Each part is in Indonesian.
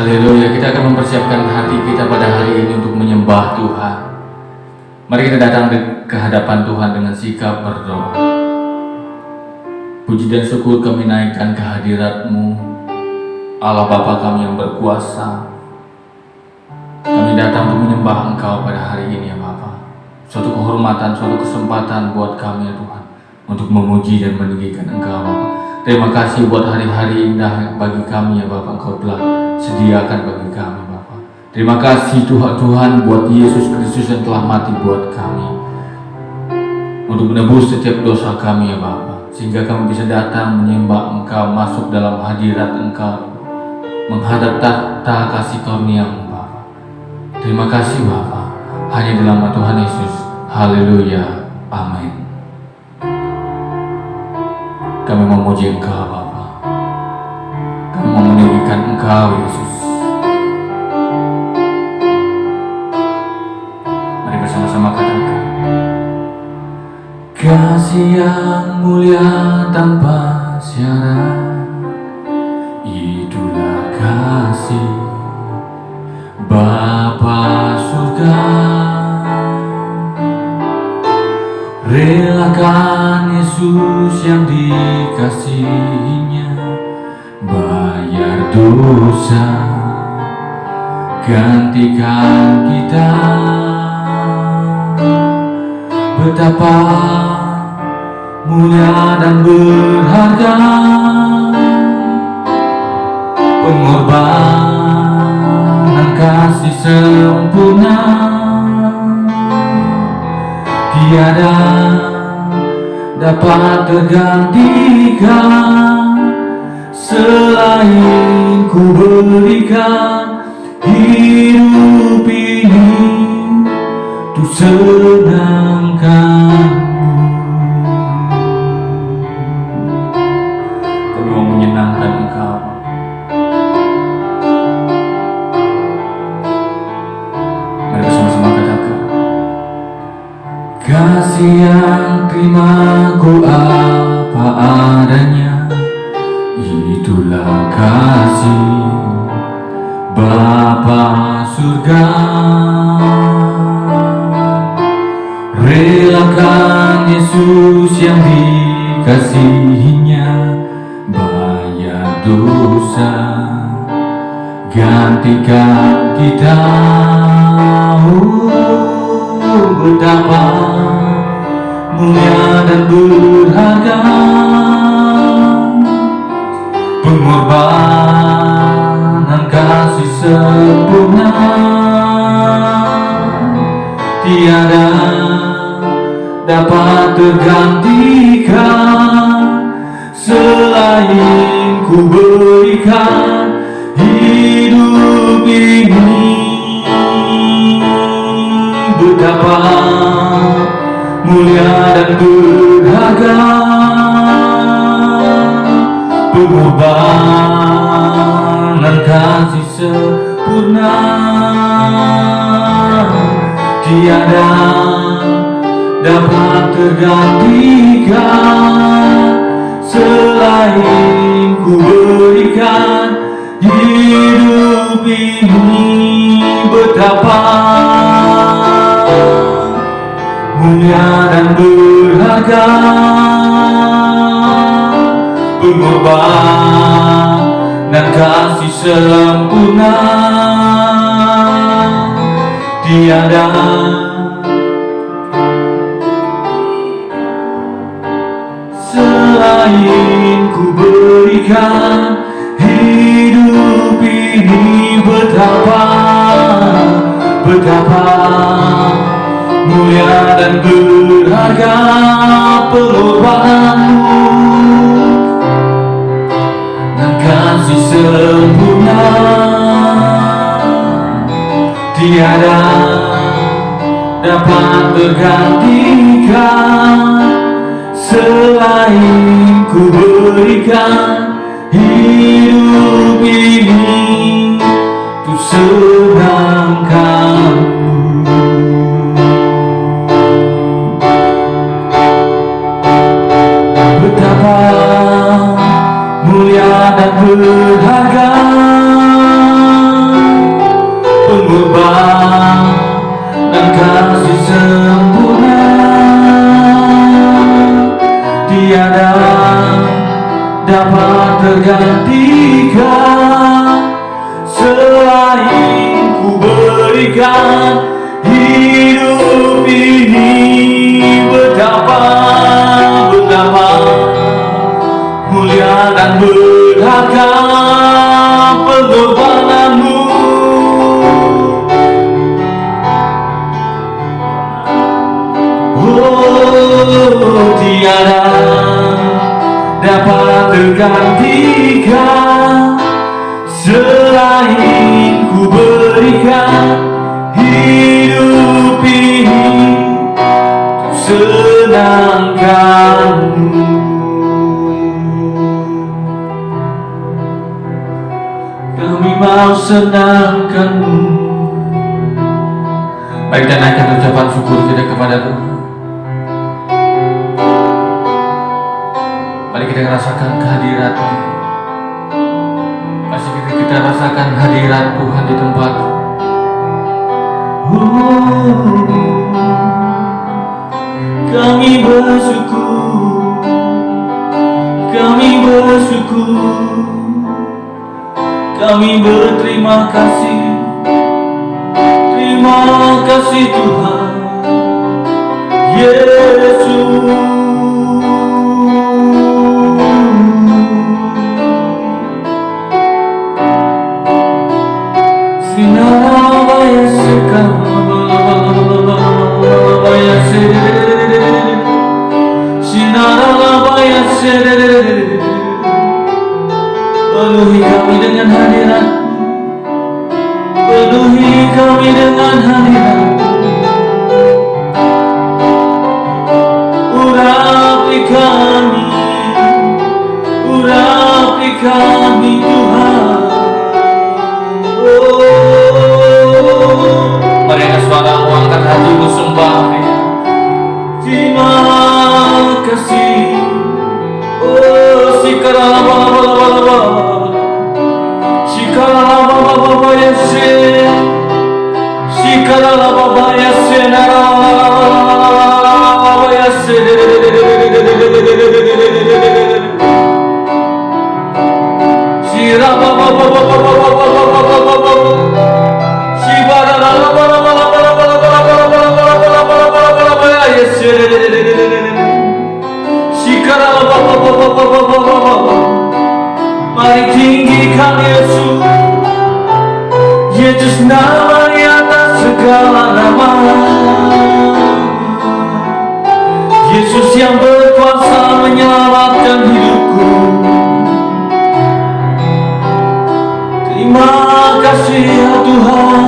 Haleluya, kita akan mempersiapkan hati kita pada hari ini untuk menyembah Tuhan. Mari kita datang ke hadapan Tuhan dengan sikap berdoa. Puji dan syukur kami naikkan ke hadirat-Mu, Allah Bapa kami yang berkuasa. Kami datang untuk menyembah Engkau pada hari ini ya Bapa. Suatu kehormatan, suatu kesempatan buat kami ya Tuhan, untuk memuji dan meninggikan Engkau Bapa. Terima kasih buat hari-hari indah bagi kami ya Bapa, Engkau telah sediakan bagi kami Bapa. Terima kasih Tuhan buat Yesus Kristus yang telah mati buat kami, untuk menebus setiap dosa kami ya Bapa, sehingga kami bisa datang menyembah Engkau, masuk dalam hadirat Engkau, menghadap tahta kasih karunia-Mu Bapa. Terima kasih Bapa, hanya dalam nama Tuhan Yesus. Haleluya, amin. Kami memuji Engkau Bapa, kami mau meninggikan Engkau Yesus. Mari bersama-sama katakan, kasih yang mulia tanpa syarat, itulah kasih Bapa surga. Relakan Yesus yang dikasihinya, bayar dosa, gantikan kita. Betapa mulia dan berharga pengorbanan kasih sempurna. Tiada dapat tergantikan selain ku berikan hidup ini untuk senangkan-Mu. Kami mau menyenangkan Engkau. Mari bersama-sama katakan, kasih yang terima ku apa adanya, itulah kasih Bapa surga. Relakan Yesus yang dikasihinya, bayar dosa, gantikan kita. Betapa mulia dan berharga pengorbanan kasih sempurna. Tiada dapat tergantikan selain ku berikan hidup ini. Betapa mulia dan berharga pengorbanan kasih sempurna. Tiada dapat tergantikan selain ku berikan hidup ini. Betapa mulia dan berharga pengorbanan kasih sempurna. Tiada selain ku berikan hidup ini. Betapa mulia dan berharga pengorbanan-Mu dan kasih sempurna. Tiada dapat tergantikan selain ku berikan hidup ini untuk senangkan-Mu. Betapa mulia dan berharga dapat tergantikan selain ku berikan hidup ini. Betapa mulia dan berharga pengorbananmu. Oh, tiada dapat tergantikan selain ku berikan hidup ini untuk senangkanmu. Kami mau senangkanmu. Baik, dan naikkan ucapan syukur kita kepada Tuhan. Mari kita rasakan kehadirat-Mu. Pasti kita rasakan hadirat Tuhan di tempat. Kami bersyukur, kami bersyukur, kami berterima kasih. Terima kasih Tuhan Yesus. Penuhi kami dengan hadirat-Mu, penuhi kami dengan hadirat-Mu. Urapi kami Tuhan. Mari dengan suaramu angkat hatimu sembah Dia. Terima kasih. Oh, mari tinggikan Yesus, Yesus nama di atas segala nama. Yesus yang berkuasa menyelamatkan hidupku. Terima kasih ya Tuhan.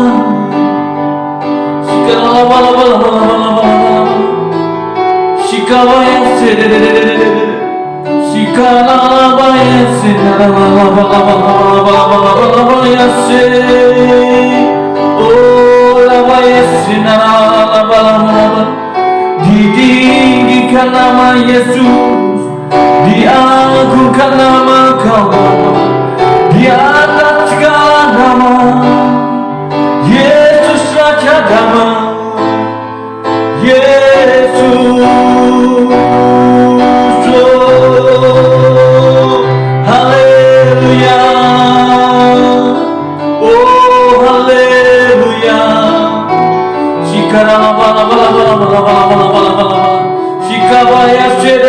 Ditinggikan nama Yesus, diagungkan nama Kau di atas segala nama. Yesus Raja Damai, Yesus. Haleluya, oh haleluya. Shikabaya Shikabaya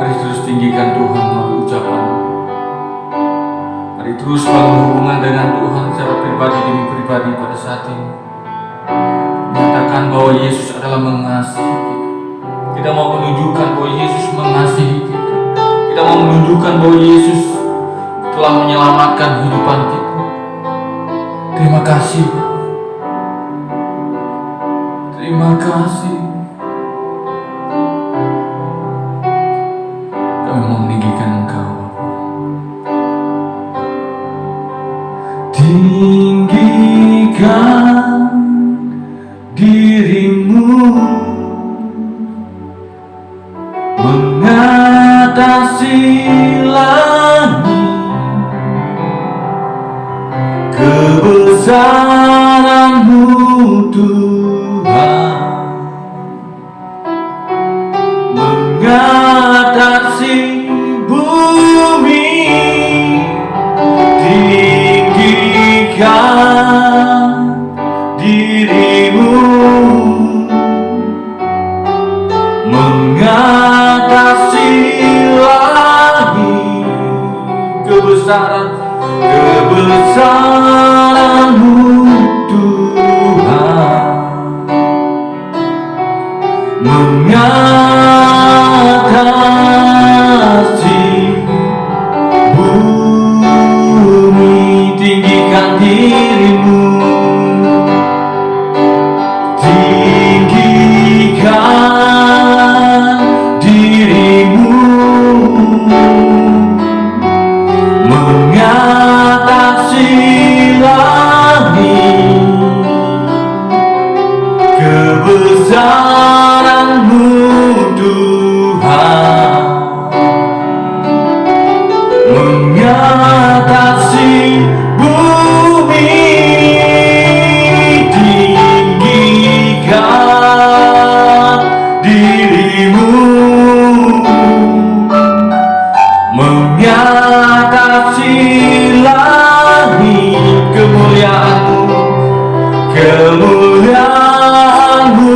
Mari terus tinggikan Tuhan melalui ucapan. Mari terus bangun hubungan dengan Tuhan secara pribadi demi pribadi pada saat ini. Nyatakan bahwa Yesus adalah mengasihi kita. Kita mau menunjukkan bahwa Yesus mengasihi kita. Kita mau menunjukkan bahwa Yesus telah menyelamatkan kehidupan kita. Terima kasih. Terima kasih. Kami mau meninggikan Engkau. Tinggikan dirimu mengatasi langit, kebesaran-Mu Tuhan mengatasi bumi. Tinggikan dirimu mengatasi langit, kebesaran-Mu Tuhan mengatasi bumi. Tinggikan dirimu, tinggikan dirimu mengatasi langit, kebesaran-Mu Tuhan mengatasi bumi. Tinggikan dirimu mengatasi langit, kemuliaan-Mu, kemuliaan-Mu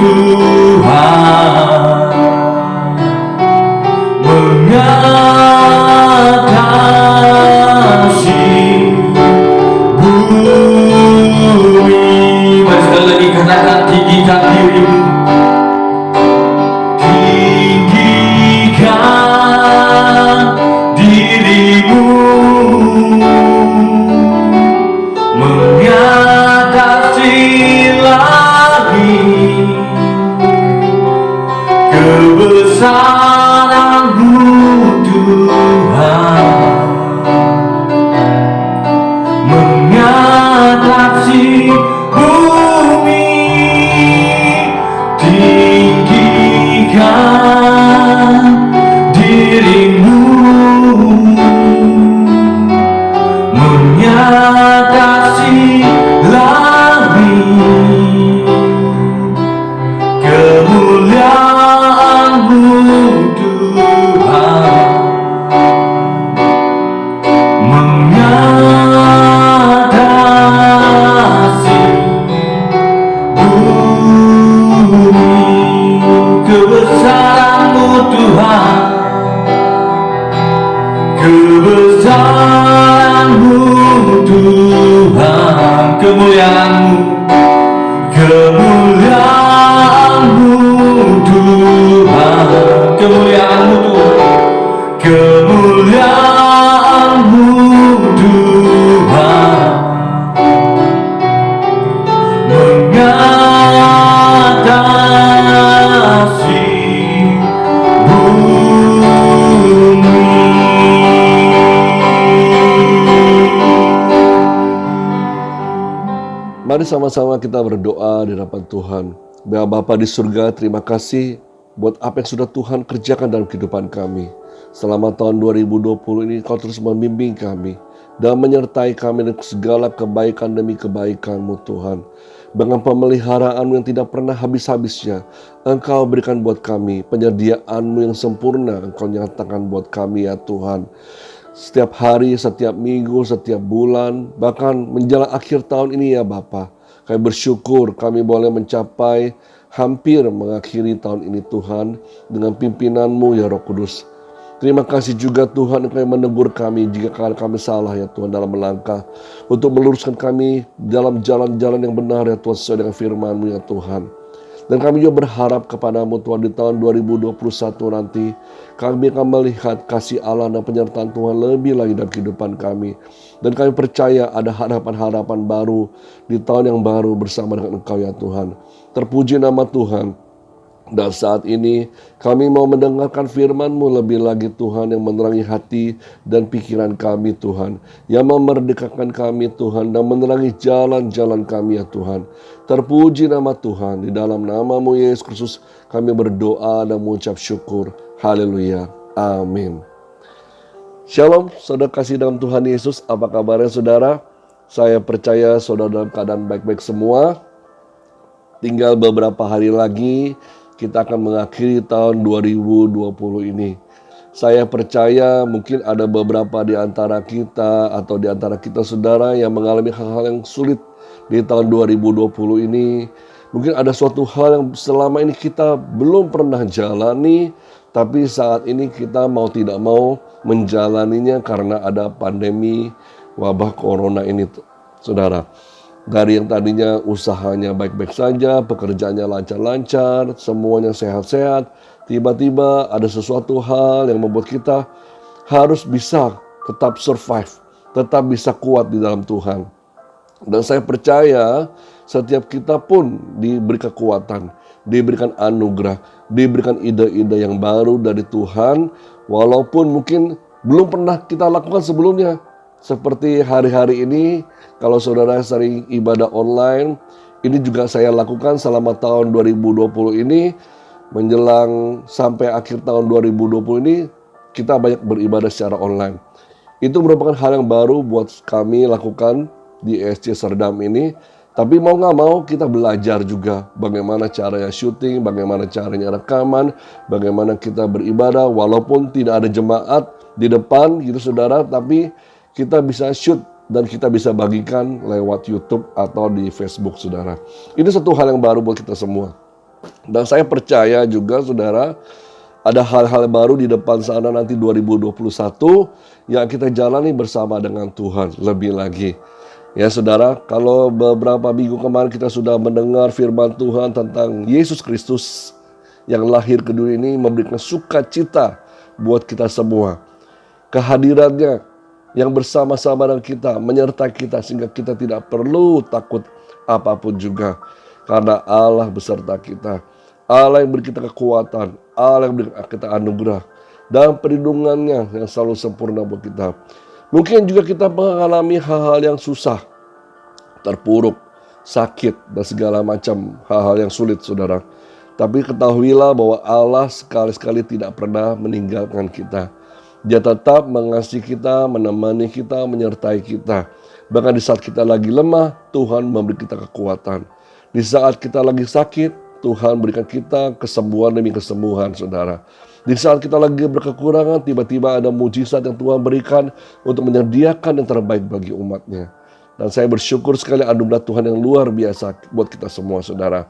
Tuhan mengatasi bumi. Mari sekali lagi katakan, tinggikan dirimu, tinggikan dirimu mengatasi langit, kebesaran-Mu Tuhan mengatasi bumi. Tinggikan dirimu mengatasi langit, kemuliaan-Mu Tuhan mengatasi bumi, kebesaran-Mu Tuhan, kebesaran-Mu Tuhan, kemuliaan-Mu, kemuliaan-Mu Tuhan, kemuliaan-Mu Tuhan, kemuliaan-Mu Tuhan mengatasi bumi. Mari sama-sama kita berdoa di hadapan Tuhan. Bapa di surga, terima kasih buat apa yang sudah Tuhan kerjakan dalam kehidupan kami. Selama tahun 2020 ini Kau terus membimbing kami dan menyertai kami dengan segala kebaikan demi kebaikan-Mu Tuhan. Dengan pemeliharaan-Mu yang tidak pernah habis-habisnya, Engkau berikan buat kami penyediaan-Mu yang sempurna. Engkau nyatakan buat kami ya Tuhan. Setiap hari, setiap minggu, setiap bulan, bahkan menjelang akhir tahun ini ya Bapa. Kami bersyukur kami boleh mencapai hampir mengakhiri tahun ini Tuhan dengan pimpinan-Mu ya Roh Kudus. Terima kasih juga Tuhan Engkau yang menegur kami jika kami salah ya Tuhan dalam melangkah. Untuk meluruskan kami dalam jalan-jalan yang benar ya Tuhan sesuai dengan firman-Mu ya Tuhan. Dan kami juga berharap kepadamu Tuhan di tahun 2021 nanti kami akan melihat kasih Allah dan penyertaan Tuhan lebih lagi dalam kehidupan kami. Dan kami percaya ada harapan-harapan baru di tahun yang baru bersama dengan Engkau ya Tuhan. Terpuji nama Tuhan. Dan saat ini kami mau mendengarkan firman-Mu lebih lagi Tuhan yang menerangi hati dan pikiran kami Tuhan. Yang memerdekakan kami Tuhan dan menerangi jalan-jalan kami ya Tuhan. Terpuji nama Tuhan. Di dalam nama-Mu Yesus Kristus kami berdoa dan mengucap syukur. Haleluya. Amin. Shalom saudara kasih dalam Tuhan Yesus. Apa kabarnya saudara? Saya percaya saudara dalam keadaan baik-baik semua. Tinggal beberapa hari lagi kita akan mengakhiri tahun 2020 ini. Saya percaya mungkin ada beberapa di antara kita atau di antara kita saudara yang mengalami hal-hal yang sulit di tahun 2020 ini. Mungkin ada suatu hal yang selama ini kita belum pernah jalani, tapi saat ini kita mau tidak mau menjalaninya karena ada pandemi wabah corona ini, saudara. Dari yang tadinya usahanya baik-baik saja, pekerjaannya lancar-lancar, semuanya sehat-sehat, tiba-tiba ada sesuatu hal yang membuat kita harus bisa tetap survive, tetap bisa kuat di dalam Tuhan. Dan saya percaya setiap kita pun diberi kekuatan, diberikan anugerah, diberikan ide-ide yang baru dari Tuhan, walaupun mungkin belum pernah kita lakukan sebelumnya. Seperti hari-hari ini, kalau saudara sering ibadah online, ini juga saya lakukan selama tahun 2020 ini, menjelang sampai akhir tahun 2020 ini, kita banyak beribadah secara online. Itu merupakan hal yang baru buat kami lakukan di ESC Serdam ini. Tapi mau nggak mau kita belajar juga bagaimana caranya syuting, bagaimana caranya rekaman, bagaimana kita beribadah, walaupun tidak ada jemaat di depan gitu saudara, tapi kita bisa shoot dan kita bisa bagikan lewat YouTube atau di Facebook saudara. Ini satu hal yang baru buat kita semua. Dan saya percaya juga saudara, ada hal-hal baru di depan sana nanti 2021 yang kita jalani bersama dengan Tuhan lebih lagi. Ya saudara, kalau beberapa minggu kemarin kita sudah mendengar firman Tuhan tentang Yesus Kristus yang lahir ke dunia ini memberikan sukacita buat kita semua. Kehadirannya yang bersama-sama dengan kita, menyertai kita sehingga kita tidak perlu takut apapun juga. Karena Allah beserta kita. Allah yang beri kita kekuatan, Allah yang beri kita anugerah dan perlindungannya yang selalu sempurna buat kita. Mungkin juga kita mengalami hal-hal yang susah, terpuruk, sakit, dan segala macam hal-hal yang sulit saudara. Tapi ketahuilah bahwa Allah sekali-sekali tidak pernah meninggalkan kita. Dia tetap mengasihi kita, menemani kita, menyertai kita. Bahkan di saat kita lagi lemah, Tuhan memberi kita kekuatan. Di saat kita lagi sakit, Tuhan berikan kita kesembuhan demi kesembuhan, saudara. Di saat kita lagi berkekurangan, tiba-tiba ada mujizat yang Tuhan berikan untuk menyediakan yang terbaik bagi umatnya. Dan saya bersyukur sekali anugerah Tuhan yang luar biasa buat kita semua, saudara.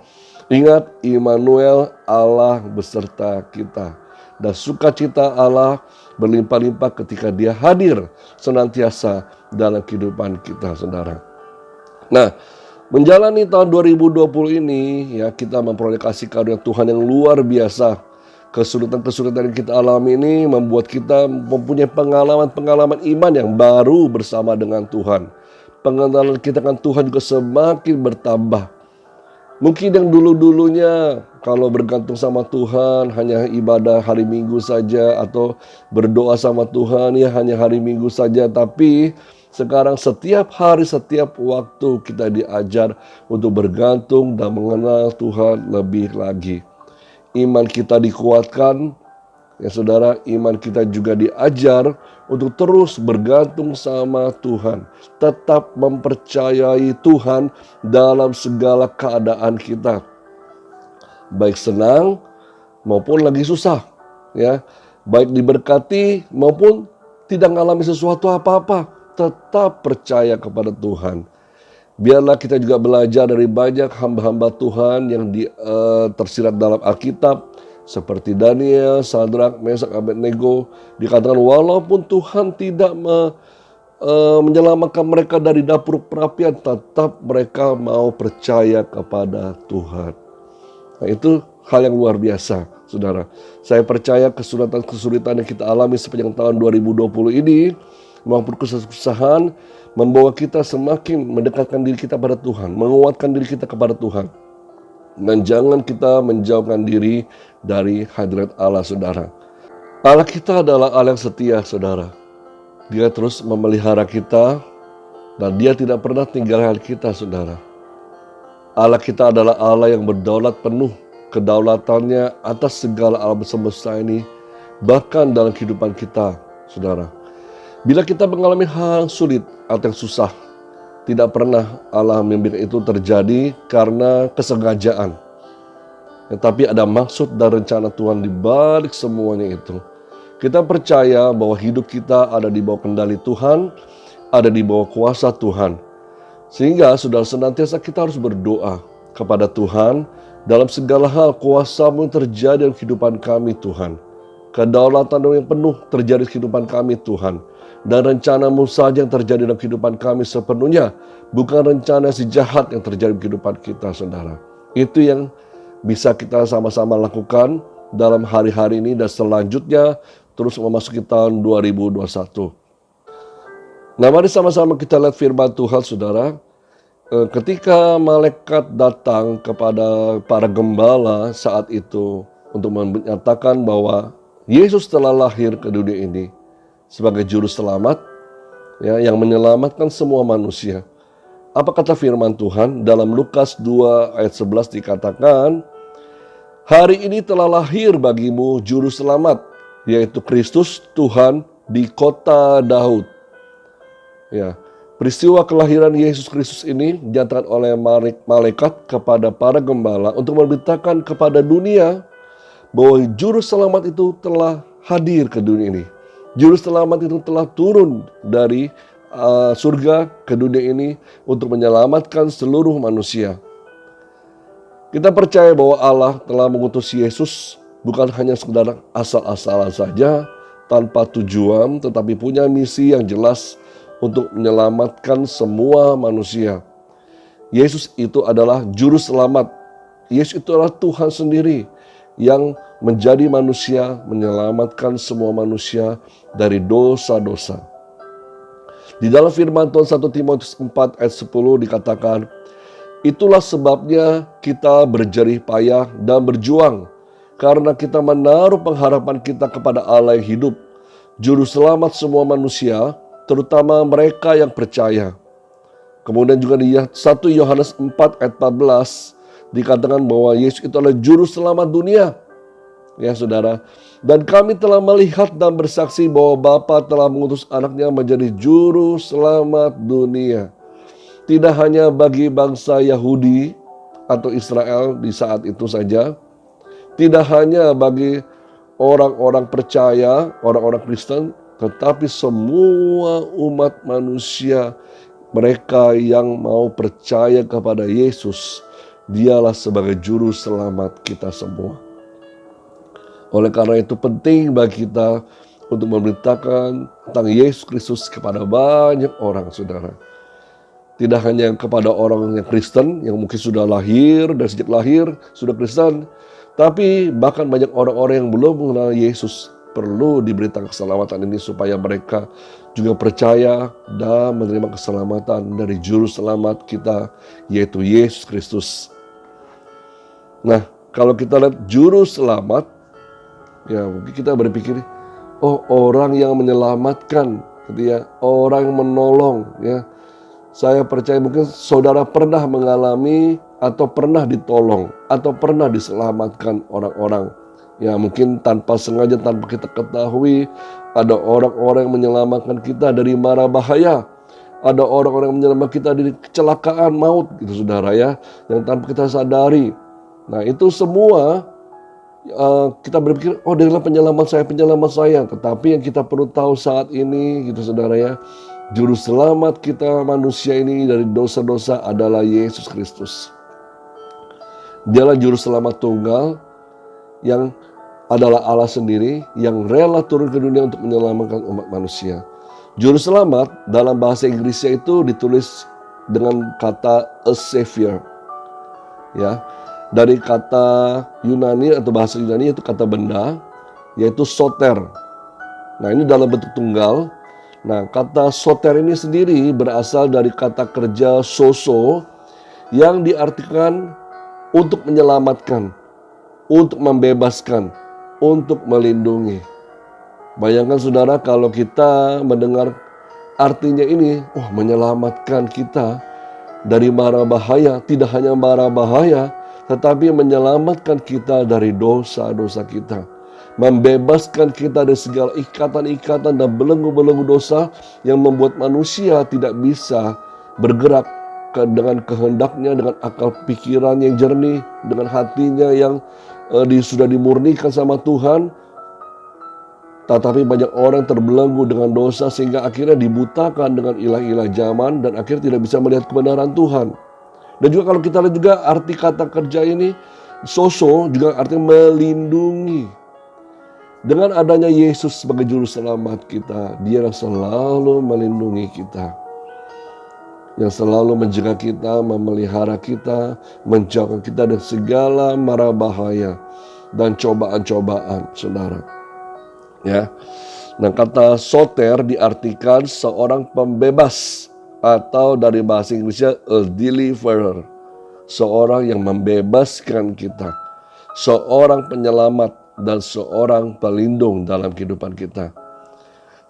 Ingat, Immanuel, Allah beserta kita. Dan sukacita Allah berlimpah-limpah ketika Dia hadir senantiasa dalam kehidupan kita, saudara. Nah, menjalani tahun 2020 ini, ya kita memperoleh kasih karunia Tuhan yang luar biasa. Kesulitan-kesulitan yang kita alami ini membuat kita mempunyai pengalaman-pengalaman iman yang baru bersama dengan Tuhan. Pengenalan kita dengan Tuhan juga semakin bertambah. Mungkin yang dulu-dulunya kalau bergantung sama Tuhan hanya ibadah hari Minggu saja atau berdoa sama Tuhan ya hanya hari Minggu saja. Tapi sekarang setiap hari, setiap waktu kita diajar untuk bergantung dan mengenal Tuhan lebih lagi. Iman kita dikuatkan, ya saudara, iman kita juga diajar untuk terus bergantung sama Tuhan. Tetap mempercayai Tuhan dalam segala keadaan kita. Baik senang maupun lagi susah. Ya, baik diberkati maupun tidak mengalami sesuatu apa-apa. Tetap percaya kepada Tuhan. Biarlah kita juga belajar dari banyak hamba-hamba Tuhan yang tersirat dalam Alkitab. Seperti Daniel, Sadrak, Mesak, Abednego, dikatakan walaupun Tuhan tidak menyelamatkan mereka dari dapur perapian, tetap mereka mau percaya kepada Tuhan. Nah, itu hal yang luar biasa, saudara. Saya percaya kesulitan-kesulitan yang kita alami sepanjang tahun 2020 ini maupun kesusahan membawa kita semakin mendekatkan diri kita pada Tuhan, menguatkan diri kita kepada Tuhan. Dan jangan kita menjauhkan diri dari hadirat Allah, saudara. Allah kita adalah Allah yang setia, saudara. Dia terus memelihara kita dan Dia tidak pernah tinggalkan kita, saudara. Allah kita adalah Allah yang berdaulat penuh, kedaulatannya atas segala alam semesta ini, bahkan dalam kehidupan kita, saudara. Bila kita mengalami hal yang sulit atau yang susah, tidak pernah Allah membiarkan itu terjadi karena kesengajaan. Tetapi ada maksud dan rencana Tuhan di balik semuanya itu. Kita percaya bahwa hidup kita ada di bawah kendali Tuhan, ada di bawah kuasa Tuhan. Sehingga saudara, senantiasa kita harus berdoa kepada Tuhan dalam segala hal. Kuasa-Mu terjadi dalam kehidupan kami, Tuhan. Kedaulatan-Mu yang penuh terjadi dalam kehidupan kami, Tuhan. Dan rencana-Mu saja yang terjadi dalam kehidupan kami sepenuhnya, bukan rencana si jahat yang terjadi dalam kehidupan kita, saudara. Itu yang bisa kita sama-sama lakukan dalam hari-hari ini dan selanjutnya terus memasuki tahun 2021. Nah, mari sama-sama kita lihat firman Tuhan, saudara. Ketika malaikat datang kepada para gembala saat itu untuk menyatakan bahwa Yesus telah lahir ke dunia ini sebagai juru selamat, ya, yang menyelamatkan semua manusia. Apa kata firman Tuhan? Dalam Lukas 2 ayat 11 dikatakan, hari ini telah lahir bagimu juru selamat, yaitu Kristus Tuhan di kota Daud. Ya, peristiwa kelahiran Yesus Kristus ini dinyatakan oleh malaikat kepada para gembala untuk memberitakan kepada dunia bahwa juru selamat itu telah hadir ke dunia ini. Juru selamat itu telah turun dari surga ke dunia ini untuk menyelamatkan seluruh manusia. Kita percaya bahwa Allah telah mengutus Yesus bukan hanya sekedar asal-asalan saja tanpa tujuan, tetapi punya misi yang jelas untuk menyelamatkan semua manusia. Yesus itu adalah juru selamat. Yesus itu adalah Tuhan sendiri yang menjadi manusia, menyelamatkan semua manusia dari dosa-dosa. Di dalam firman Tuhan 1 Timotius 4 ayat 10 dikatakan, itulah sebabnya kita berjerih payah dan berjuang, karena kita menaruh pengharapan kita kepada Allah yang hidup, juru selamat semua manusia, terutama mereka yang percaya. Kemudian juga di 1 Yohanes 4 ayat 14 dikatakan bahwa Yesus itu adalah juru selamat dunia. Ya, saudara, dan kami telah melihat dan bersaksi bahwa Bapa telah mengutus anaknya menjadi juru selamat dunia. Tidak hanya bagi bangsa Yahudi atau Israel di saat itu saja. Tidak hanya bagi orang-orang percaya, orang-orang Kristen, tetapi semua umat manusia, mereka yang mau percaya kepada Yesus, Dialah sebagai juru selamat kita semua. Oleh karena itu penting bagi kita untuk memberitakan tentang Yesus Kristus kepada banyak orang, saudara. Tidak hanya kepada orang yang Kristen, yang mungkin sudah lahir dan sejak lahir sudah Kristen, tapi bahkan banyak orang-orang yang belum mengenal Yesus. Perlu diberitakan keselamatan ini supaya mereka juga percaya dan menerima keselamatan dari juru selamat kita, yaitu Yesus Kristus. Nah, kalau kita lihat juru selamat, ya mungkin kita berpikir, oh, orang yang menyelamatkan, gitu ya, orang yang menolong, ya. Saya percaya mungkin saudara pernah mengalami atau pernah ditolong atau pernah diselamatkan orang-orang. Ya, mungkin tanpa sengaja, tanpa kita ketahui, ada orang-orang yang menyelamatkan kita dari mara bahaya. Ada orang-orang yang menyelamatkan kita dari kecelakaan maut, gitu saudara ya, yang tanpa kita sadari. Nah, itu semua kita berpikir, oh, dia adalah penyelamat saya. Tetapi yang kita perlu tahu saat ini, gitu saudara ya, juru selamat kita manusia ini dari dosa-dosa adalah Yesus Kristus. Dialah juru selamat tunggal yang adalah Allah sendiri yang rela turun ke dunia untuk menyelamatkan umat manusia. Juru selamat dalam bahasa Inggrisnya itu ditulis dengan kata a savior. Ya, dari kata Yunani atau bahasa Yunani itu kata benda, yaitu soter. Nah, ini dalam bentuk tunggal. Nah, kata soter ini sendiri berasal dari kata kerja soso yang diartikan untuk menyelamatkan, untuk membebaskan, untuk melindungi. Bayangkan saudara kalau kita mendengar artinya ini, menyelamatkan kita dari mara bahaya, tidak hanya mara bahaya, tetapi menyelamatkan kita dari dosa-dosa kita. Membebaskan kita dari segala ikatan-ikatan dan belenggu-belenggu dosa yang membuat manusia tidak bisa bergerak dengan kehendaknya, dengan akal pikiran yang jernih, dengan hatinya yang sudah dimurnikan sama Tuhan. Tetapi banyak orang terbelenggu dengan dosa sehingga akhirnya dibutakan dengan ilah-ilah zaman dan akhirnya tidak bisa melihat kebenaran Tuhan. Dan juga kalau kita lihat juga arti kata kerja ini, soso juga artinya melindungi. Dengan adanya Yesus sebagai juru selamat kita, Dia yang selalu melindungi kita, yang selalu menjaga kita, memelihara kita, menjauhkan kita dari segala mara bahaya dan cobaan-cobaan, saudara. Ya, nah kata soter diartikan seorang pembebas atau dari bahasa Inggrisnya a deliverer, seorang yang membebaskan kita, seorang penyelamat dan seorang pelindung dalam kehidupan kita.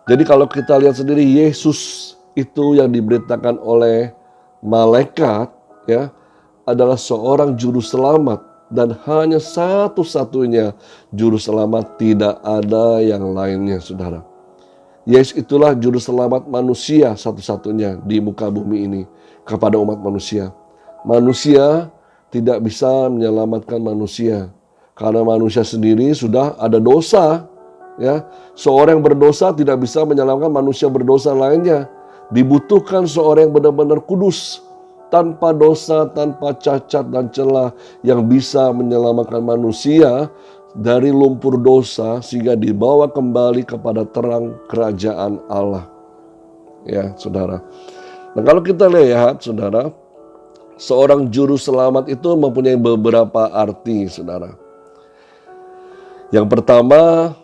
Jadi kalau kita lihat sendiri Yesus itu yang diberitakan oleh malaikat ya adalah seorang juru selamat. Dan hanya satu-satunya juru selamat, tidak ada yang lainnya, saudara. Yesus itulah juru selamat manusia satu-satunya di muka bumi ini kepada umat manusia. Manusia tidak bisa menyelamatkan manusia karena manusia sendiri sudah ada dosa. Ya, seorang yang berdosa tidak bisa menyelamatkan manusia berdosa lainnya. Dibutuhkan seorang yang benar-benar kudus, tanpa dosa, tanpa cacat dan celah, yang bisa menyelamatkan manusia dari lumpur dosa sehingga dibawa kembali kepada terang kerajaan Allah. Ya, saudara. Nah, kalau kita lihat, saudara, seorang juru selamat itu mempunyai beberapa arti, saudara. Yang pertama,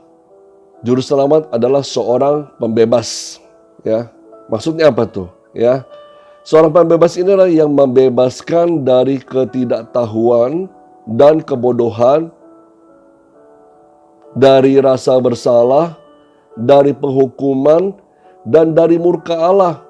juru selamat adalah seorang pembebas. Ya, maksudnya apa tuh? Ya, seorang pembebas inilah yang membebaskan dari ketidaktahuan dan kebodohan, dari rasa bersalah, dari penghukuman, dan dari murka Allah,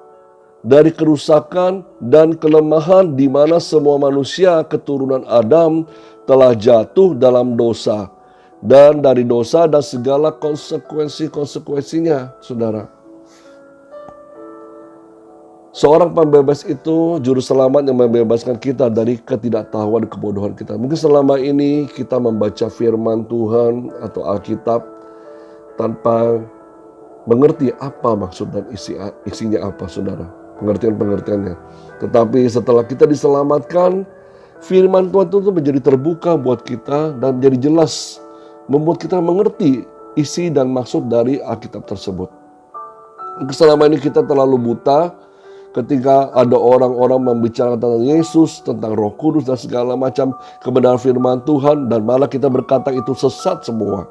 dari kerusakan dan kelemahan di mana semua manusia keturunan Adam telah jatuh dalam dosa, dan dari dosa dan segala konsekuensi-konsekuensinya, saudara. Seorang pembebas itu juru selamat yang membebaskan kita dari ketidaktahuan dan kebodohan kita. Mungkin selama ini kita membaca firman Tuhan atau Alkitab tanpa mengerti apa maksud dan isinya apa, saudara. Pengertian-pengertiannya. Tetapi setelah kita diselamatkan, firman Tuhan itu menjadi terbuka buat kita dan menjadi jelas, membuat kita mengerti isi dan maksud dari Alkitab tersebut. Mungkin selama ini kita terlalu buta ketika ada orang-orang membicarakan tentang Yesus, tentang Roh Kudus dan segala macam kebenaran firman Tuhan, dan malah kita berkata itu sesat semua.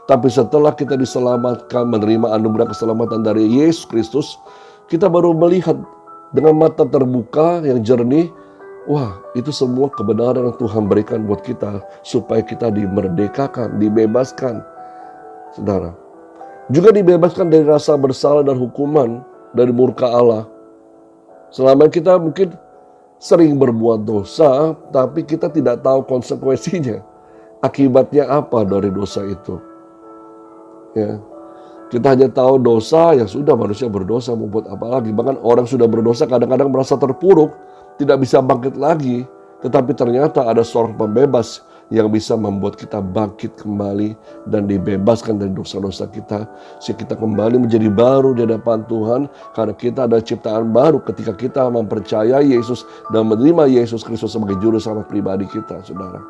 Tapi setelah kita diselamatkan, menerima anugerah keselamatan dari Yesus Kristus, kita baru melihat dengan mata terbuka yang jernih, wah, itu semua kebenaran yang Tuhan berikan buat kita supaya kita dimerdekakan, dibebaskan. Saudara, juga dibebaskan dari rasa bersalah dan hukuman dari murka Allah. Selama kita mungkin sering berbuat dosa, tapi kita tidak tahu konsekuensinya. Akibatnya apa dari dosa itu. Ya, kita hanya tahu dosa, ya sudah, manusia berdosa, mau buat apa lagi. Bahkan orang sudah berdosa kadang-kadang merasa terpuruk, tidak bisa bangkit lagi. Tetapi ternyata ada seorang pembebas yang bisa membuat kita bangkit kembali dan dibebaskan dari dosa-dosa kita, sehingga kita kembali menjadi baru di hadapan Tuhan, karena kita ada ciptaan baru ketika kita mempercayai Yesus dan menerima Yesus Kristus sebagai juru selamat pribadi kita, saudara.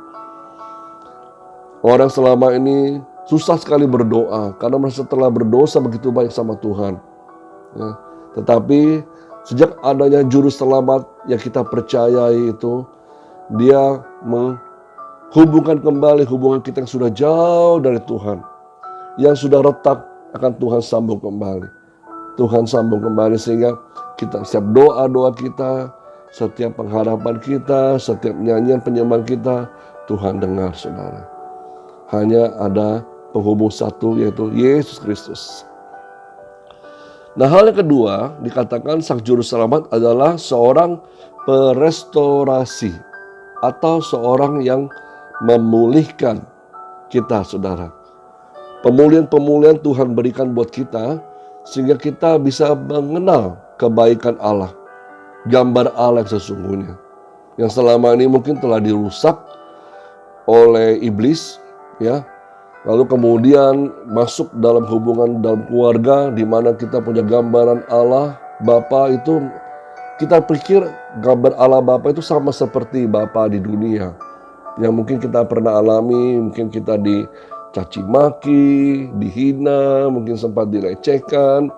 Orang selama ini susah sekali berdoa karena merasa telah berdosa begitu banyak sama Tuhan. Ya. Tetapi sejak adanya juru selamat yang kita percayai itu, dia menghubungkan kembali hubungan kita yang sudah jauh dari Tuhan, yang sudah retak akan Tuhan sambung kembali. Tuhan sambung kembali sehingga kita setiap doa-doa kita, setiap pengharapan kita, setiap nyanyian penyembahan kita, Tuhan dengar, saudara. Hanya ada penghubung satu, yaitu Yesus Kristus. Nah, hal yang kedua dikatakan sang juru selamat adalah seorang perestorasi atau seorang yang memulihkan kita, saudara. Pemulihan-pemulihan Tuhan berikan buat kita sehingga kita bisa mengenal kebaikan Allah, gambar Allah yang sesungguhnya, yang selama ini mungkin telah dirusak oleh iblis, ya. Lalu kemudian masuk dalam hubungan dalam keluarga di mana kita punya gambaran Allah Bapa itu, kita pikir gambar Allah Bapa itu sama seperti Bapa di dunia. Yang mungkin kita pernah alami, mungkin kita dicaci maki, dihina, mungkin sempat dilecehkan,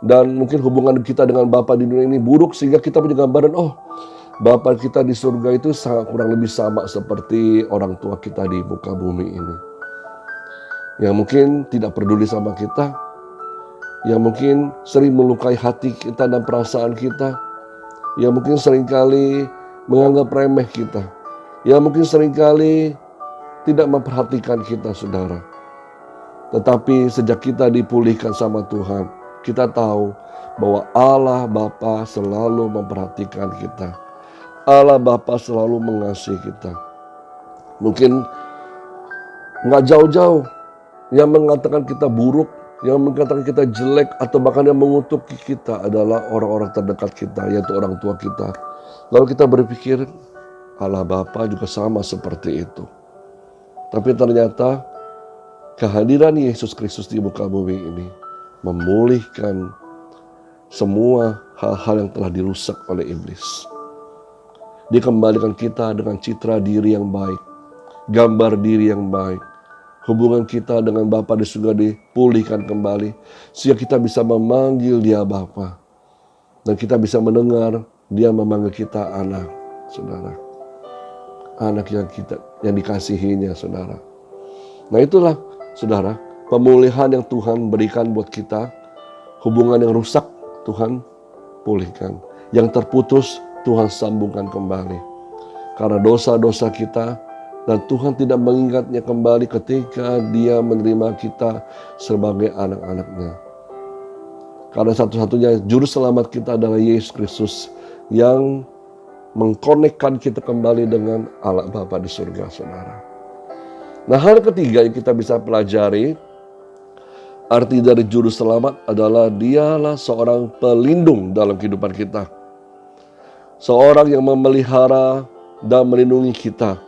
dan mungkin hubungan kita dengan Bapa di dunia ini buruk sehingga kita punya gambaran, oh, Bapa kita di surga itu kurang lebih sama seperti orang tua kita di muka bumi ini. Yang mungkin tidak peduli sama kita, yang mungkin sering melukai hati kita dan perasaan kita, yang mungkin seringkali menganggap remeh kita, yang mungkin seringkali tidak memperhatikan kita, saudara. Tetapi sejak kita dipulihkan sama Tuhan, kita tahu bahwa Allah Bapa selalu memperhatikan kita. Allah Bapa selalu mengasihi kita. Mungkin nggak jauh-jauh yang mengatakan kita buruk, yang mengatakan kita jelek, atau bahkan yang mengutuki kita adalah orang-orang terdekat kita, yaitu orang tua kita. Lalu kita berpikir, Allah Bapa juga sama seperti itu. Tapi ternyata kehadiran Yesus Kristus di muka bumi ini memulihkan semua hal-hal yang telah dirusak oleh iblis. Dia kembalikan kita dengan citra diri yang baik, gambar diri yang baik. Hubungan kita dengan Bapa di surga dipulihkan kembali, sehingga kita bisa memanggil Dia Bapa, dan kita bisa mendengar Dia memanggil kita anak, saudara. Anak yang dikasihinya, saudara. Nah, itulah, saudara, pemulihan yang Tuhan berikan buat kita. Hubungan yang rusak Tuhan pulihkan, yang terputus Tuhan sambungkan kembali. Karena dosa-dosa kita, dan Tuhan tidak mengingatnya kembali ketika Dia menerima kita sebagai anak-anaknya. Karena satu-satunya juru selamat kita adalah Yesus Kristus yang mengkonekkan kita kembali dengan Allah Bapa di surga, saudara. Nah, hal ketiga yang kita bisa pelajari, arti dari juru selamat adalah dialah seorang pelindung dalam kehidupan kita. Seorang yang memelihara dan melindungi kita,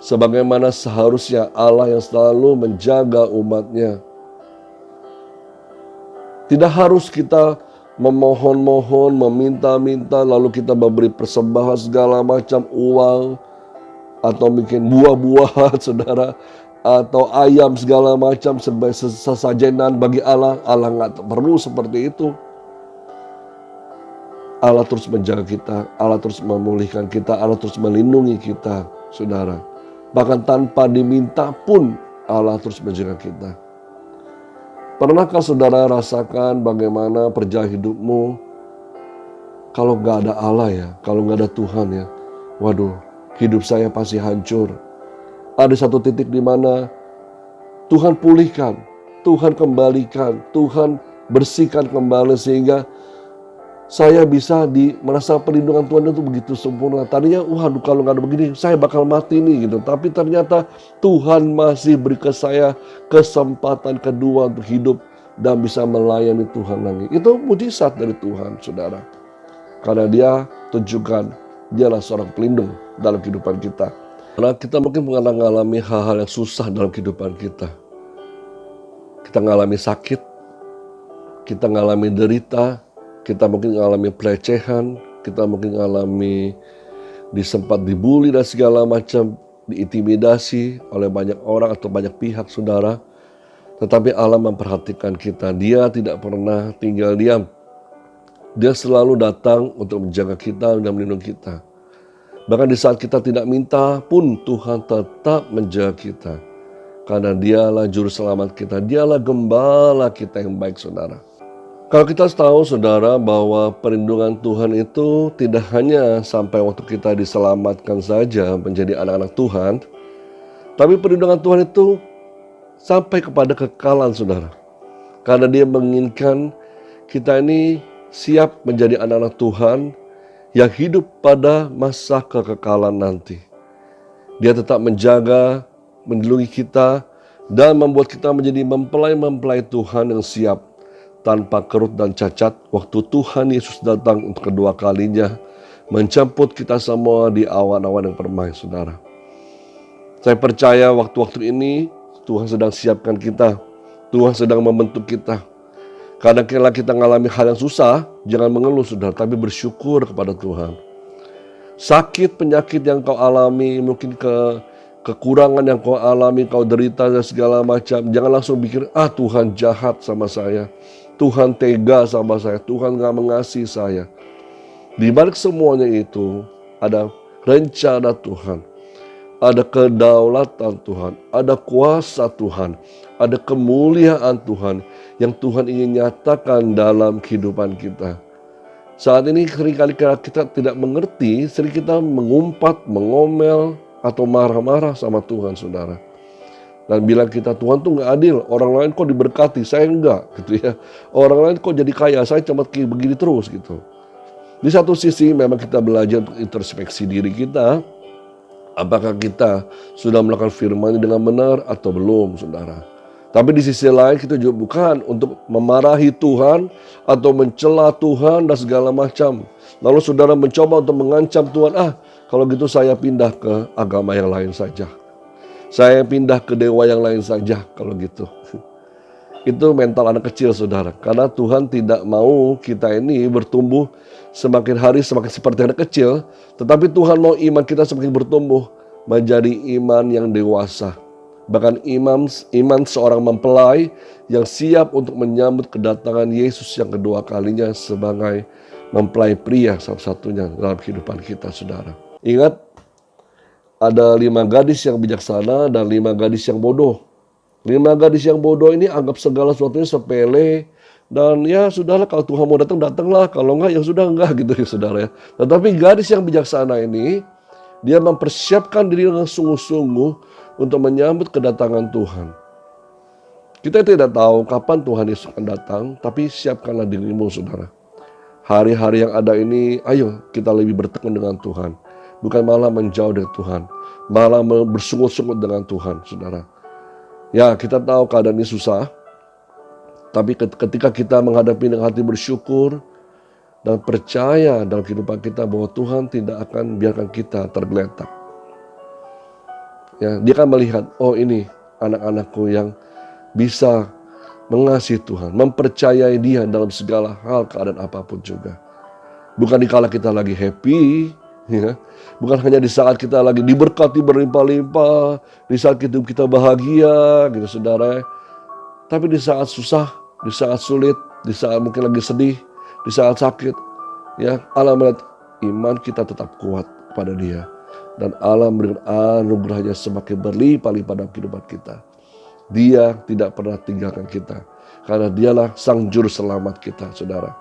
sebagaimana seharusnya Allah yang selalu menjaga umatnya. Tidak harus kita memohon-mohon, meminta-minta, lalu kita memberi persembahan segala macam uang, atau mungkin buah-buahan, saudara, atau ayam segala macam sebagai sesajenan bagi Allah. Allah nggak perlu seperti itu. Allah terus menjaga kita, Allah terus memulihkan kita, Allah terus melindungi kita, saudara. Bahkan tanpa diminta pun Allah terus menjaga kita. Pernahkah saudara rasakan bagaimana perjalanan hidupmu kalau gak ada Allah ya, kalau gak ada Tuhan ya? Waduh, hidup saya pasti hancur. Ada satu titik di mana Tuhan pulihkan, Tuhan kembalikan, Tuhan bersihkan kembali sehingga saya bisa merasa perlindungan Tuhan itu begitu sempurna. Tadinya, waduh kalau nggak ada begini, saya bakal mati nih gitu. Tapi ternyata Tuhan masih beri ke saya kesempatan kedua untuk hidup dan bisa melayani Tuhan lagi. Itu mujizat dari Tuhan, saudara. Karena Dia tunjukkan Dialah seorang pelindung dalam kehidupan kita. Karena kita mungkin pernah mengalami hal-hal yang susah dalam kehidupan kita. Kita mengalami sakit, kita mengalami derita, kita mungkin mengalami pelecehan, kita mungkin mengalami sempat dibully dan segala macam, diintimidasi oleh banyak orang atau banyak pihak, saudara. Tetapi Allah memperhatikan kita. Dia tidak pernah tinggal diam. Dia selalu datang untuk menjaga kita dan melindungi kita. Bahkan di saat kita tidak minta pun Tuhan tetap menjaga kita. Karena dialah juru selamat kita. Dialah gembala kita yang baik, saudara. Kalau kita tahu, saudara, bahwa perlindungan Tuhan itu tidak hanya sampai waktu kita diselamatkan saja menjadi anak-anak Tuhan. Tapi perlindungan Tuhan itu sampai kepada kekekalan, saudara. Karena dia menginginkan kita ini siap menjadi anak-anak Tuhan yang hidup pada masa kekekalan nanti. Dia tetap menjaga, melindungi kita, dan membuat kita menjadi mempelai-mempelai Tuhan yang siap tanpa kerut dan cacat waktu Tuhan Yesus datang untuk kedua kalinya menjemput kita semua di awan-awan yang permai, saudara. Saya percaya waktu-waktu ini Tuhan sedang siapkan kita. Tuhan sedang membentuk kita. Kadang kala kita mengalami hal yang susah, jangan mengeluh, saudara, tapi bersyukur kepada Tuhan. Sakit, penyakit yang kau alami, mungkin kekurangan yang kau alami, kau derita dan segala macam, jangan langsung pikir, Tuhan jahat sama saya. Tuhan tega sama saya, Tuhan gak mengasihi saya. Di balik semuanya itu ada rencana Tuhan, ada kedaulatan Tuhan, ada kuasa Tuhan, ada kemuliaan Tuhan yang Tuhan ingin nyatakan dalam kehidupan kita. Saat ini seringkali kita tidak mengerti, sering kita mengumpat, mengomel, atau marah-marah sama Tuhan, saudara. Dan bilang kita, Tuhan tuh gak adil, orang lain kok diberkati, saya enggak, gitu ya. Orang lain kok jadi kaya, saya cuma begini terus, gitu. Di satu sisi memang kita belajar untuk introspeksi diri kita. Apakah kita sudah melakukan firman dengan benar atau belum, saudara. Tapi di sisi lain kita juga bukan untuk memarahi Tuhan atau mencela Tuhan dan segala macam. Lalu saudara mencoba untuk mengancam Tuhan, kalau gitu saya pindah ke agama yang lain saja. Saya pindah ke dewa yang lain saja kalau gitu. Itu mental anak kecil, saudara. Karena Tuhan tidak mau kita ini bertumbuh semakin hari semakin seperti anak kecil. Tetapi Tuhan mau iman kita semakin bertumbuh menjadi iman yang dewasa. Bahkan iman seorang mempelai yang siap untuk menyambut kedatangan Yesus yang kedua kalinya sebagai mempelai pria satu-satunya dalam kehidupan kita, saudara. Ingat, ada 5 gadis yang bijaksana dan 5 gadis yang bodoh. 5 gadis yang bodoh ini anggap segala sesuatunya sepele. Dan ya sudahlah, kalau Tuhan mau datang, datanglah. Kalau enggak, ya sudah enggak gitu ya, saudara ya. Tetapi gadis yang bijaksana ini, dia mempersiapkan diri dengan sungguh-sungguh untuk menyambut kedatangan Tuhan. Kita tidak tahu kapan Tuhan Yesus akan datang, tapi siapkanlah dirimu, saudara. Hari-hari yang ada ini, ayo kita lebih bertekun dengan Tuhan. Bukan malah menjauh dari Tuhan, malah bersungut-sungut dengan Tuhan, saudara. Ya, kita tahu keadaan ini susah, tapi ketika kita menghadapi dengan hati bersyukur dan percaya dalam kehidupan kita bahwa Tuhan tidak akan biarkan kita tergeletak. Ya, dia akan melihat, ini anak-anakku yang bisa mengasihi Tuhan, mempercayai Dia dalam segala hal, keadaan apapun juga. Bukan dikala kita lagi happy, ya. Bukan hanya di saat kita lagi diberkati berlimpah-limpah, di saat kita bahagia gitu, saudara. Tapi di saat susah, di saat sulit, di saat mungkin lagi sedih, di saat sakit, ya Allah melihat iman kita tetap kuat kepada Dia. Dan Allah memberikan anugerahnya semakin berlimpah-limpah dalam kehidupan kita. Dia tidak pernah tinggalkan kita, karena Dialah Sang Juru Selamat kita, saudara.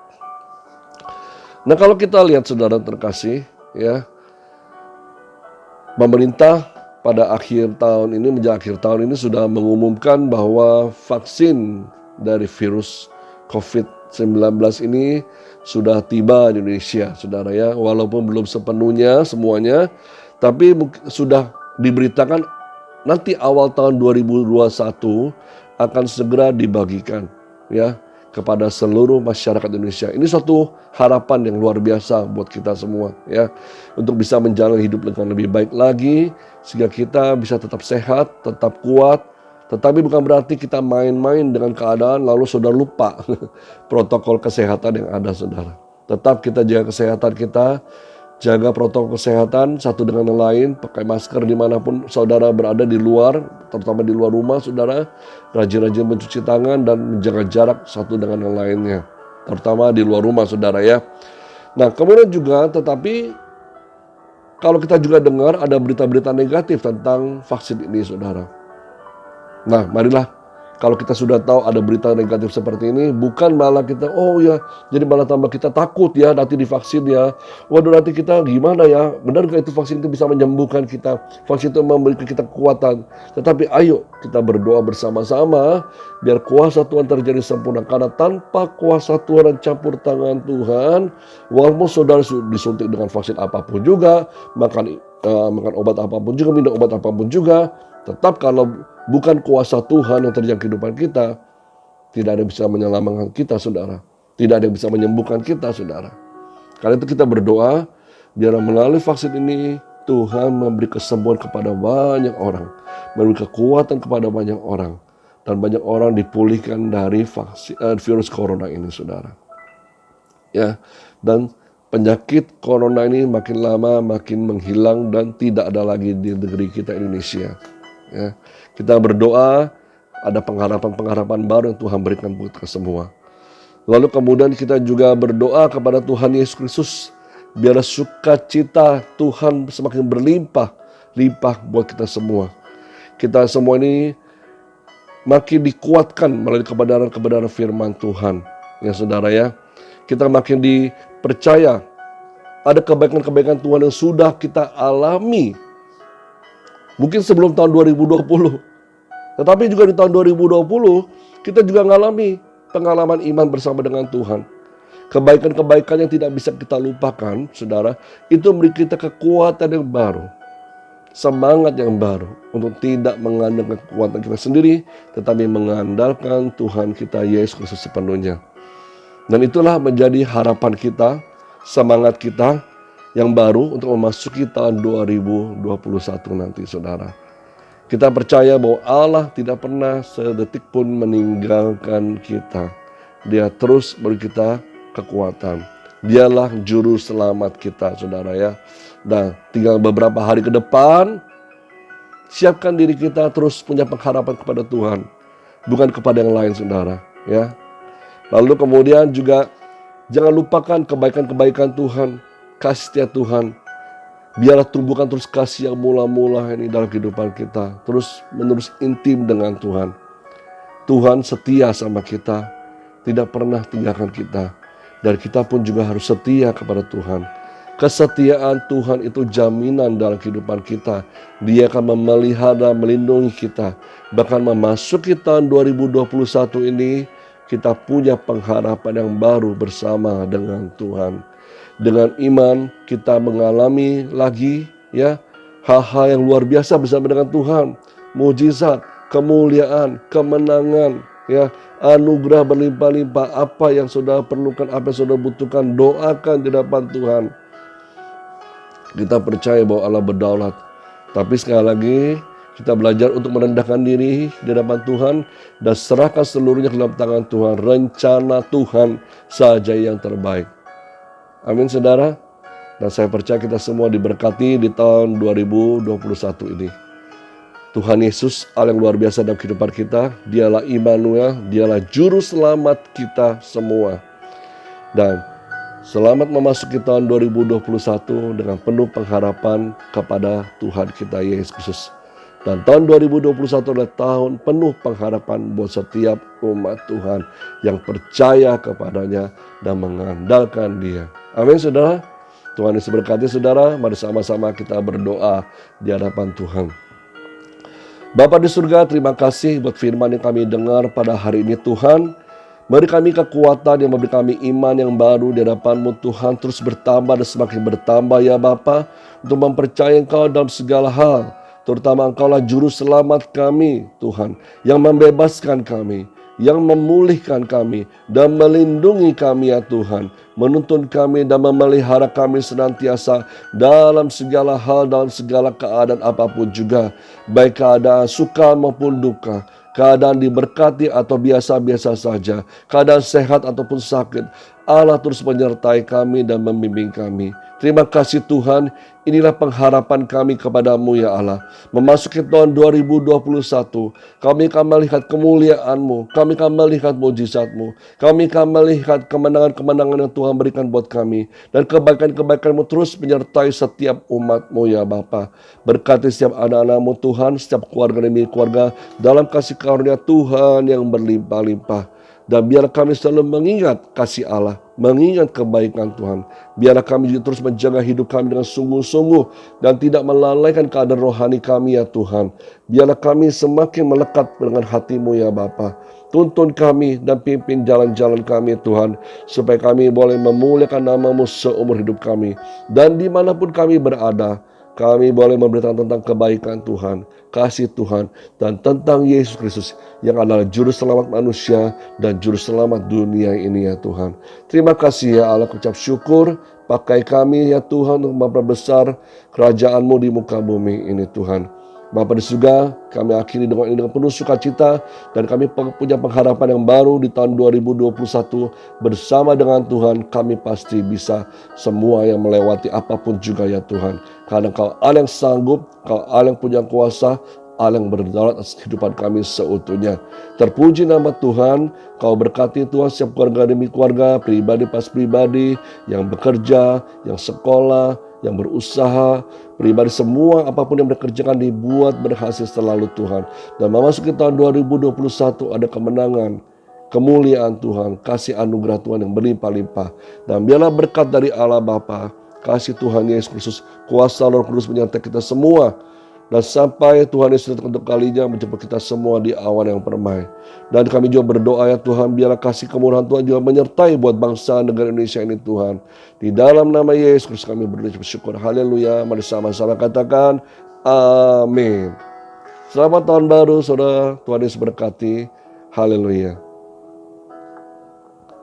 Nah, kalau kita lihat, saudara terkasih, ya, pemerintah pada akhir tahun ini, menjelang akhir tahun ini sudah mengumumkan bahwa vaksin dari virus COVID-19 ini sudah tiba di Indonesia, saudara ya. Walaupun belum sepenuhnya semuanya, tapi sudah diberitakan nanti awal tahun 2021 akan segera dibagikan, ya, kepada seluruh masyarakat Indonesia. Ini suatu harapan yang luar biasa buat kita semua, ya, untuk bisa menjalani hidup dengan lebih baik lagi, sehingga kita bisa tetap sehat, tetap kuat. Tetapi bukan berarti kita main-main dengan keadaan lalu saudara lupa protokol kesehatan yang ada, saudara. Tetap kita jaga kesehatan kita, Jaga protokol kesehatan satu dengan yang lain, pakai masker dimanapun saudara berada di luar, terutama di luar rumah saudara. Rajin-rajin mencuci tangan dan menjaga jarak satu dengan yang lainnya, terutama di luar rumah saudara ya. Nah kemudian juga tetapi kalau kita juga dengar ada berita-berita negatif tentang vaksin ini saudara. Nah marilah, kalau kita sudah tahu ada berita negatif seperti ini, bukan malah kita, oh ya, jadi malah tambah kita takut ya, nanti divaksin ya. Waduh nanti kita gimana ya, benar gak itu vaksin itu bisa menyembuhkan kita, vaksin itu memberikan kita kekuatan. Tetapi ayo kita berdoa bersama-sama, biar kuasa Tuhan terjadi sempurna. Karena tanpa kuasa Tuhan dan campur tangan Tuhan, walaupun saudara disuntik dengan vaksin apapun juga, makan obat apapun juga, minum obat apapun juga, tetap kalau bukan kuasa Tuhan yang terjadi kehidupan kita, tidak ada yang bisa menyelamatkan kita saudara. Tidak ada yang bisa menyembuhkan kita saudara. Karena itu kita berdoa, biar melalui vaksin ini Tuhan memberi kesembuhan kepada banyak orang, memberi kekuatan kepada banyak orang, dan banyak orang dipulihkan dari virus corona ini saudara. Ya, dan penyakit corona ini makin lama makin menghilang dan tidak ada lagi di negeri kita Indonesia. Ya, kita berdoa ada pengharapan-pengharapan baru yang Tuhan berikan buat kita semua. Lalu kemudian kita juga berdoa kepada Tuhan Yesus Kristus, biar sukacita Tuhan semakin berlimpah buat kita semua. Kita semua ini makin dikuatkan melalui kebenaran-kebenaran firman Tuhan. Ya saudara ya, kita makin dipercaya ada kebaikan-kebaikan Tuhan yang sudah kita alami. Mungkin sebelum tahun 2020. Tetapi juga di tahun 2020 kita juga mengalami pengalaman iman bersama dengan Tuhan. Kebaikan-kebaikan yang tidak bisa kita lupakan, saudara, itu memberi kita kekuatan yang baru. Semangat yang baru untuk tidak mengandalkan kekuatan kita sendiri, tetapi mengandalkan Tuhan kita Yesus Kristus sepenuhnya. Dan itulah menjadi harapan kita, semangat kita yang baru untuk memasuki tahun 2021 nanti saudara. Kita percaya bahwa Allah tidak pernah sedetik pun meninggalkan kita. Dia terus beri kita kekuatan. Dialah juru selamat kita saudara ya. Dan tinggal beberapa hari ke depan, siapkan diri kita terus punya pengharapan kepada Tuhan, bukan kepada yang lain saudara ya. Lalu kemudian juga jangan lupakan kebaikan-kebaikan Tuhan, kasih setia Tuhan. Biarlah tumbuhkan terus kasih yang mula-mula ini dalam kehidupan kita. Terus menerus intim dengan Tuhan. Tuhan setia sama kita, tidak pernah tinggalkan kita. Dan kita pun juga harus setia kepada Tuhan. Kesetiaan Tuhan itu jaminan dalam kehidupan kita. Dia akan memelihara, melindungi kita. Bahkan memasuki tahun 2021 ini, kita punya pengharapan yang baru bersama dengan Tuhan. Dengan iman kita mengalami lagi ya hal-hal yang luar biasa bersama dengan Tuhan. Mujizat, kemuliaan, kemenangan, ya anugerah berlimpah-limpah. Apa yang saudara perlukan, apa yang saudara butuhkan, doakan di hadapan Tuhan. Kita percaya bahwa Allah berdaulat. Tapi sekali lagi kita belajar untuk merendahkan diri di hadapan Tuhan dan serahkan seluruhnya ke dalam tangan Tuhan. Rencana Tuhan saja yang terbaik. Amin saudara. Dan saya percaya kita semua diberkati di tahun 2021 ini. Tuhan Yesus Allah yang luar biasa dalam kehidupan kita. Dialah Immanuel, dialah juru selamat kita semua. Dan selamat memasuki tahun 2021 dengan penuh pengharapan kepada Tuhan kita Yesus Kristus. Dan tahun 2021 adalah tahun penuh pengharapan buat setiap umat Tuhan yang percaya kepadanya dan mengandalkan Dia. Amin saudara. Tuhan Yesus berkati saudara. Mari sama-sama kita berdoa di hadapan Tuhan. Bapa di surga, terima kasih buat firman yang kami dengar pada hari ini Tuhan. Beri kami kekuatan yang memberi kami iman yang baru di hadapan-Mu Tuhan. Terus bertambah dan semakin bertambah ya Bapa. Untuk mempercayai Engkau dalam segala hal. Terutama Engkaulah juru selamat kami Tuhan. Yang membebaskan kami. Yang memulihkan kami. Dan melindungi kami ya Tuhan. Menuntun kami dan memelihara kami senantiasa. Dalam segala hal, dalam segala keadaan apapun juga. Baik keadaan suka maupun duka. Keadaan diberkati atau biasa-biasa saja. Keadaan sehat ataupun sakit. Allah terus menyertai kami dan membimbing kami. Terima kasih Tuhan, inilah pengharapan kami kepadamu ya Allah. Memasuki tahun 2021, kami akan melihat kemuliaan-Mu, kami akan melihat mujizat-Mu, kami akan melihat kemenangan-kemenangan yang Tuhan berikan buat kami. Dan kebaikan-kebaikan-Mu terus menyertai setiap umat-Mu ya Bapa. Berkati setiap anak-anak-Mu Tuhan, setiap keluarga demi keluarga, dalam kasih karunia Tuhan yang berlimpah-limpah. Dan biar kami selalu mengingat kasih Allah, mengingat kebaikan Tuhan. Biarlah kami juga terus menjaga hidup kami dengan sungguh-sungguh dan tidak melalaikan keadaan rohani kami ya Tuhan. Biarlah kami semakin melekat dengan hati-Mu ya Bapa. Tuntun kami dan pimpin jalan-jalan kami Tuhan, supaya kami boleh memuliakan nama-Mu seumur hidup kami. Dan dimanapun kami berada, kami boleh memberitakan tentang kebaikan Tuhan, kasih Tuhan, dan tentang Yesus Kristus yang adalah juru selamat manusia dan juru selamat dunia ini ya Tuhan. Terima kasih ya Allah, ucap syukur. Pakai kami ya Tuhan untuk memperbesar kerajaan-Mu di muka bumi ini Tuhan. Bapa di surga, kami akhiri dengan ini dengan penuh sukacita dan kami punya pengharapan yang baru di tahun 2021 bersama dengan Tuhan. Kami pasti bisa semua yang melewati apapun juga ya Tuhan. Karena Kau Allah yang sanggup, Kau Allah yang punya kuasa, Allah yang berdaulat atas kehidupan kami seutuhnya. Terpuji nama Tuhan. Kau berkati Tuhan setiap keluarga demi keluarga, pribadi pas pribadi, yang bekerja, yang sekolah, yang berusaha, pribadi semua apapun yang dikerjakan dibuat berhasil selalu Tuhan. Dan memasuki tahun 2021 ada kemenangan, kemuliaan Tuhan, kasih anugerah Tuhan yang berlimpah-limpah. Dan biarlah berkat dari Allah Bapa, kasih Tuhan Yesus Kristus, kuasa Roh Kudus menyertai kita semua. Dan sampai Tuhan Yesus datang untuk kalinya menjemput kita semua di awan yang permai. Dan kami juga berdoa ya Tuhan, biarlah kasih kemurahan Tuhan juga menyertai buat bangsa negara Indonesia ini Tuhan. Di dalam nama Yesus Kristus kami bersyukur. Haleluya. Mari sama-sama katakan amin. Selamat tahun baru saudara. Tuhan Yesus berkati. Haleluya.